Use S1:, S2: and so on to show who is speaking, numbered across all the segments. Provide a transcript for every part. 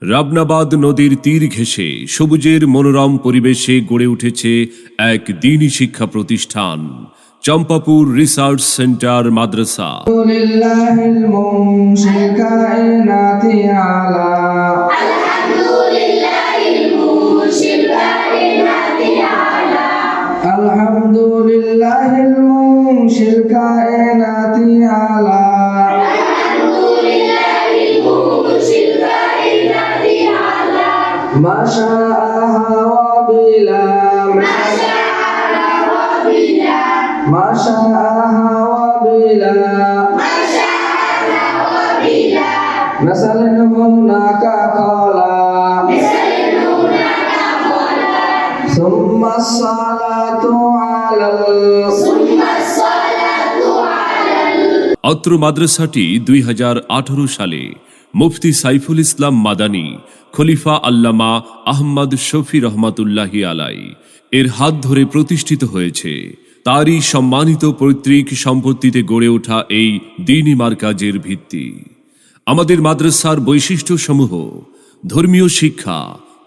S1: রাবনাবাদ নদীর তীর ঘেঁষে সবুজের মনোরম পরিবেশে গড়ে উঠেছে এক দ্বীনি শিক্ষা প্রতিষ্ঠান, চম্পাপুর রিসার্চ সেন্টার মাদ্রাসা।
S2: আলহামদুলিল্লাহিল মুনশিল কায়নাতি আলা ما شاء وبلا ما شاء وبلا مثل هناك قولا ثم الصلاة على
S1: অত্র মাদ্রাসাটি 2018 সালে মুফতি সাইফুল ইসলাম মাদানী, খলিফা আল্লামা আহমদ শফি রহমাতুল্লাহি আলাই এর হাত ধরে প্রতিষ্ঠিত হয়েছে। তারই সম্মানিত পৈতৃক সম্পত্তিতে গড়ে ওঠা এই দ্বীনি মারকাজের ভিত্তি। আমাদের মাদ্রাসার বৈশিষ্ট্যসমূহ: ধর্মীয় শিক্ষা,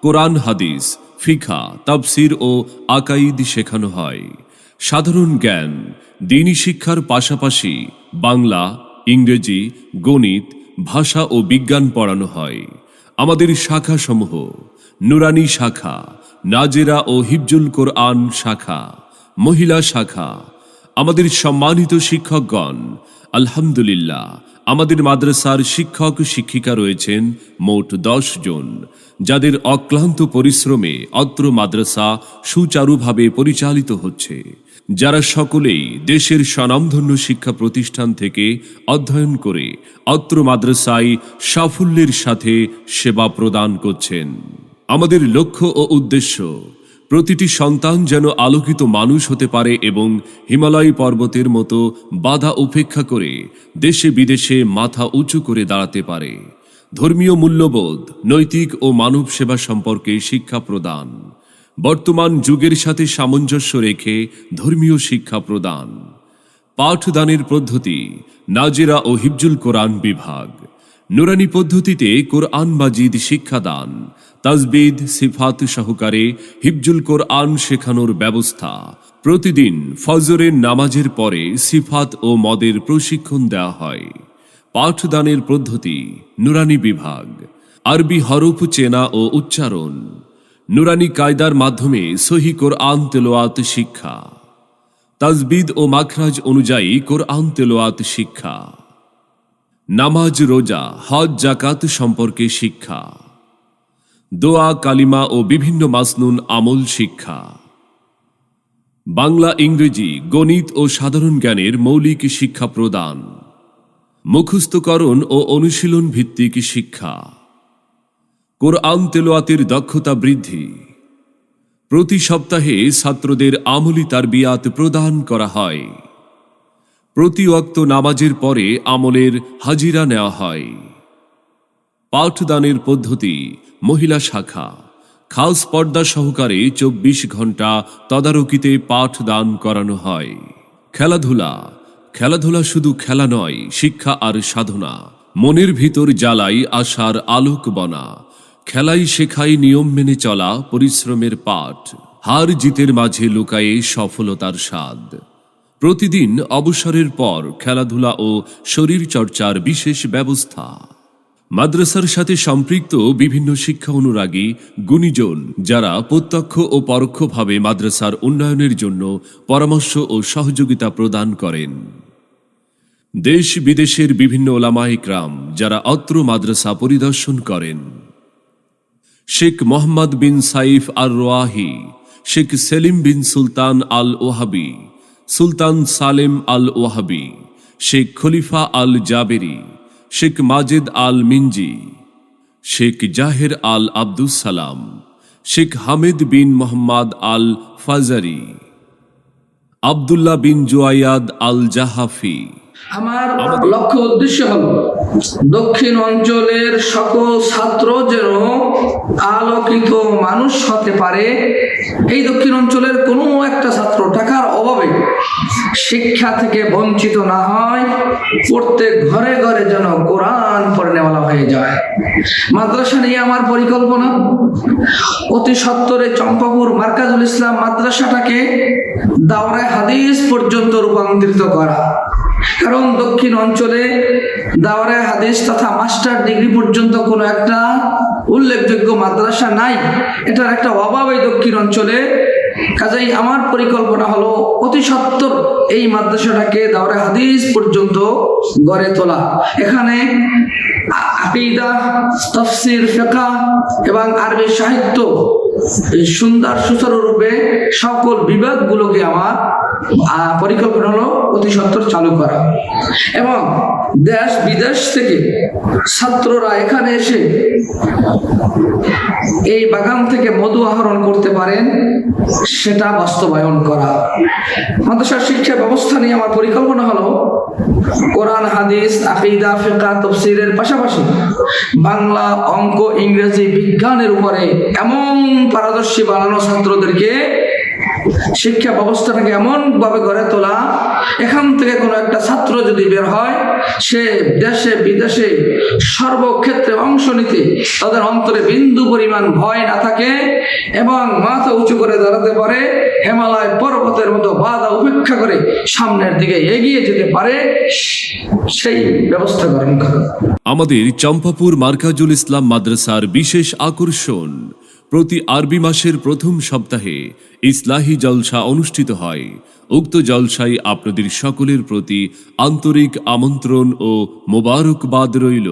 S1: কোরআন হাদিস, ফিকহ, তাফসীর ও আকাইদ শেখানো হয়। সাধারণ জ্ঞান, দ্বীনি শিক্ষার পাশাপাশি বাংলা, ইংরেজি, গণিত, ভাষা ও বিজ্ঞান পড়ানো হয়। আমাদের শাখাসমূহ: নুরানি শাখা, নাজেরা ও হিফজুল কোরআন শাখা, মহিলা শাখা। আমাদের সম্মানিত শিক্ষকগণ, আলহামদুলিল্লাহ, আমাদের মাদ্রাসার শিক্ষক শিক্ষিকা রয়েছেন মোট 10 জন, যাদের অক্লান্ত পরিশ্রমে অত্র মাদ্রাসা সুচারুভাবে পরিচালিত হচ্ছে, যারা সকলেই দেশের স্বনামধন্য শিক্ষা প্রতিষ্ঠান থেকে অধ্যয়ন করে অত্র মাদ্রাসায় সাফল্যের সাথে সেবা প্রদান করছেন। আমাদের লক্ষ্য ও উদ্দেশ্য প্রতিটি সন্তান যেন আলোকিত মানুষ হতে পারে এবং হিমালয় পর্বতের মতো বাধা উপেক্ষা করে দেশে বিদেশে মাথা উঁচু করে দাঁড়াতে পারে। ধর্মীয় মূল্যবোধ, নৈতিক ও মানব সেবা সম্পর্কে শিক্ষা প্রদান, বর্তমান যুগের সাথে সামঞ্জস্য রেখে ধর্মীয় শিক্ষা প্রদান। পাঠদানের পদ্ধতি: নাজেরা ও হিফজুল কোরআন বিভাগ। নুরানি পদ্ধতিতে কোরআন মাজিদ শিক্ষাদান, তাজবিদ, সিফাত সহকারে হিফজুল কোরআন শেখানোর ব্যবস্থা। প্রতিদিন ফজরের নামাজের পরে সিফাত ও মদের প্রশিক্ষণ দেওয়া হয়। পাঠদানের পদ্ধতি: নুরানি বিভাগ। আরবি হরফ চেনা ও উচ্চারণ, নুরানি কায়দার মাধ্যমে সহি কোরআন তেলাওয়াত শিক্ষা। তাজবিদ ও মাখরাজ অনুযায়ী কোরআন তেলাওয়াত শিক্ষা। নামাজ, রোজা, হজ, যাকাত সম্পর্কে শিক্ষা। দোয়া, কালিমা ও বিভিন্ন মাসনুন আমল শিক্ষা। বাংলা, ইংরেজি, গণিত ও সাধারণ জ্ঞানের মৌলিক শিক্ষা প্রদান। মুখস্থকরণ ও অনুশীলন ভিত্তিক শিক্ষা। কোরআন তেলাওয়াতের দক্ষতা বৃদ্ধি। প্রতি সপ্তাহে ছাত্রদের আমলি তারবিয়াত প্রদান করা হয়। প্রতি ওয়াক্ত নামাজের পরে আমলের হাজিরা নেওয়া হয়। পাঠদানের পদ্ধতি: মহিলা শাখা। খাস পর্দা সহকারে 24 ঘন্টা তদারকিতে পাঠদান করানো হয়। খেলাধুলা। খেলাধুলা শুধু খেলা নয়, শিক্ষা আর সাধনা। মনের ভিতর জ্বালাই আশার আলোক বনা। খেলাই শেখায় নিয়ম মেনে চলা, পরিশ্রমের পাঠ। হার জিতের মাঝে লুকায়ে সফলতার স্বাদ। প্রতিদিন অবসরের পর খেলাধুলা ও শরীর চর্চার বিশেষ ব্যবস্থা। মাদ্রাসার সাথে সম্পৃক্ত বিভিন্ন শিক্ষা অনুরাগী গুণীজন, যারা প্রত্যক্ষ ও পরোক্ষভাবে মাদ্রাসার উন্নয়নের জন্য পরামর্শ ও সহযোগিতা প্রদান করেন। দেশ বিদেশের বিভিন্ন ওলামায়ে কিরাম, যারা অত্র মাদ্রাসা পরিদর্শন করেন। শেখ মোহাম্মদ বিন সাইফ আর রোয়াহি, শেখ সেলিম বিন সুলতান আল ওয়াহাবি, সুলতান সালেম আল ওয়াহাবি, শেখ খলিফা আল জাবেরি, শেখ মাজেদ আল মিনজি, শেখ জাহের আল আব্দুস সালাম, শেখ হামিদ বিন মোহাম্মদ আল ফাজারি, আব্দুল্লাহ বিন জুয়ায়াদ আল জাহাফি।
S2: আমার লক্ষ্য উদ্দেশ্য হল দক্ষিণ অঞ্চলের সকল ছাত্র যেন আলোকিত মানুষ হতে পারে, এই দক্ষিণ অঞ্চলের কোনো একটা ছাত্র টাকার অভাবে শিক্ষা থেকে বঞ্চিত না হয়, প্রত্যেক ঘরে ঘরে যেন কোরআন পড়ে নেওয়ালা হয়ে যায়। মাদ্রাসা নিয়ে আমার পরিকল্পনা অতি সত্বরে চম্পাপুর মার্কাজুল ইসলাম মাদ্রাসাটাকে দাওরায়ে হাদিস পর্যন্ত রূপান্তরিত করা। কারণ দক্ষিণ অঞ্চলে দাওরায়ে হাদিস তথা মাস্টার ডিগ্রি পর্যন্ত কোনো একটা উল্লেখযোগ্য মাদ্রাসা নাই, এটার একটা অভাব এই দক্ষিণ অঞ্চলে। কাজেই আমার পরিকল্পনা হলো অতি সত্বর এই মাদ্রাসাটাকে দাওরায়ে হাদিস পর্যন্ত গড়ে তোলা। এখানে আকীদা, তাফসীর, ফিকহ এবং আরবি সাহিত্য সুন্দর সুচারুরূপে সকল বিভাগগুলোকে আমার পরিকল্পনা হলো অতি সত্বর চালু করা, এবং দেশ বিদেশ থেকে ছাত্ররা এখানে এসে এই বাগান থেকে মধু আহরণ করতে পারেন সেটা বাস্তবায়ন করা। মাদ্রাসার শিক্ষা ব্যবস্থা নিয়ে আমার পরিকল্পনা হলো কোরআন, হাদিস, আকীদা, ফিকহ, তাফসীরের পাশাপাশি বাংলা, অঙ্ক, ইংরেজি, বিজ্ঞানের উপরে এমন পারদর্শী বানানো ছাত্রদেরকে, শিক্ষা ব্যবস্থাটাকে এমন ভাবে গড়ে তোলা, এখান থেকে কোনো একটা ছাত্র যদি বের হয় সে দেশে বিদেশে সর্বক্ষেত্রে অংশ নিতে তাদের অন্তরে বিন্দু পরিমাণ ভয় না থাকে এবং মাথা উঁচু করে দাঁড়াতে পারে, হিমালয় পর্বতের মতো বাধা উপেক্ষা করে সামনের দিকে এগিয়ে যেতে পারে, সেই ব্যবস্থা গ্রহণ করা।
S1: আমাদের চম্পাপুর মার্কাজুল ইসলাম মাদ্রাসার বিশেষ আকর্ষণ, প্রতি আরবি মাসের প্রথম সপ্তাহে ইসলাহি জলসা অনুষ্ঠিত হয়। উক্ত জলসায় আপনাদের সকলের প্রতি আন্তরিক আমন্ত্রণ ও মোবারকবাদ রইল।